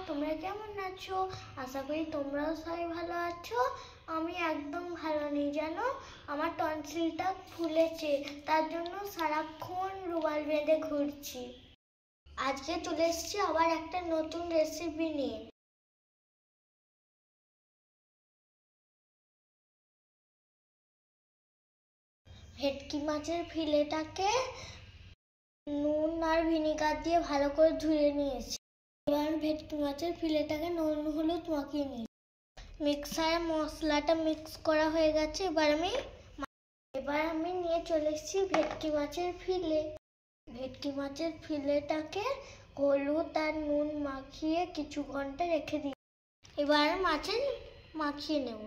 তোমরা কেমন আছো? আশা করি তোমরাও সবাই ভালো আছো। আমি একদম ভালো নেই জানো, আমার টনসিলটা ফুলেছে, তার জন্য সারাক্ষণ রুমাল বেঁধে ঘুরছি। আজকে চলে এসেছি আবার একটা নতুন রেসিপি নিয়ে। ভেটকি মাছের ফিলেটাকে নুন আর ভিনেগার দিয়ে ভালো করে ধুয়ে নিয়েছি। এবার ভেটকি মাছের ফিলেটাকে নুন হলুদ মাখিয়ে নিয়েছি। মিক্সারে মশলাটা মিক্স করা হয়ে গেছে। এবার আমি নিয়ে চলে এসেছি ভেটকি মাছের ফিলে। ভেটকি মাছের ফিলেটাকে হলুদ আর নুন মাখিয়ে কিছু ঘন্টা রেখে দিই। এবার মাছে মাখিয়ে নেব।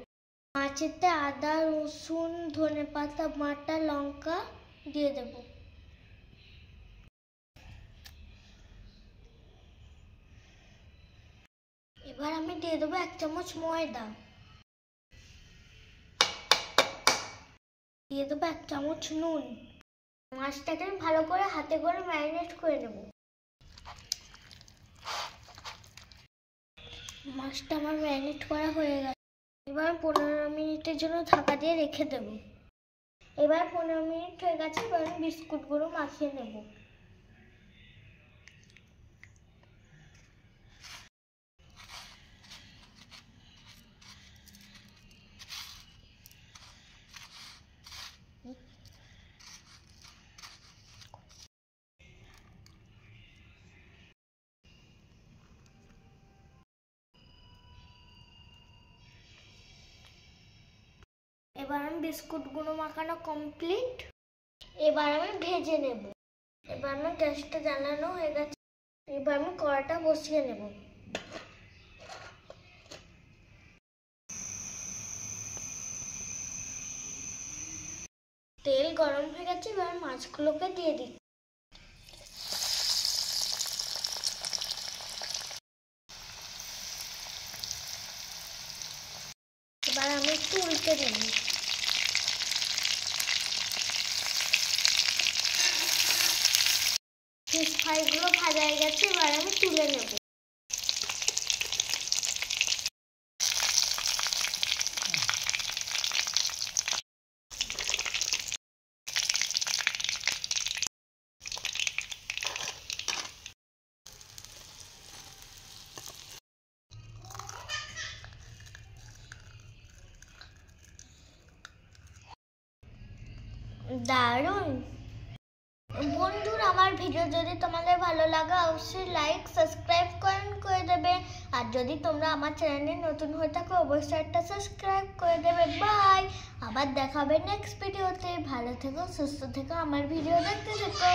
মাছেতে আদা, রসুন, ধনেপাতা বাটা, লঙ্কা দিয়ে দেব। এবার আমি দিয়ে দেবো 1 চামচ ময়দা, দিয়ে দেবো 1 চামচ নুন। মাছটাকে আমি ভালো করে হাতে করে ম্যারিনেট করে নেব। মাছটা আমার ম্যারিনেট করা হয়ে গেছে। এবার 15 মিনিটের জন্য ঢাকা দিয়ে রেখে দেব। এবার 15 মিনিট হয়ে গেছে। এবার আমি বিস্কুটগুলো মাখিয়ে নেব। এবার আমি বিস্কুটগুলো মাখানো কমপ্লিট। এবার আমি ভেজে নেব। এবার আমার গ্যাসটা জ্বালানো হয়ে গেছে। এবার আমি কড়াটা বসিয়ে নেব। তেল গরম হয়ে গেছে। এবার মাছগুলোকে দিয়ে দিই। এবার আমি একটু উল্টে দেব। ফিশ ফ্রাইগুলো ভাজা হয়ে গেছে। এবার আমি তুলে নেব। দারুণ বন্ধুরা, আমার ভিডিও যদি তোমাদের ভালো লাগে অবশ্যই লাইক সাবস্ক্রাইব করে দেবে। আর যদি তোমরা আমার চ্যানেলে নতুন হয়ে থাকো অবশ্যই একটা সাবস্ক্রাইব করে দেবে। বাই, আবার দেখা হবে নেক্সট ভিডিওতে। ভালো থেকো, সুস্থ থেকো, আমার ভিডিও দেখতে থেকো।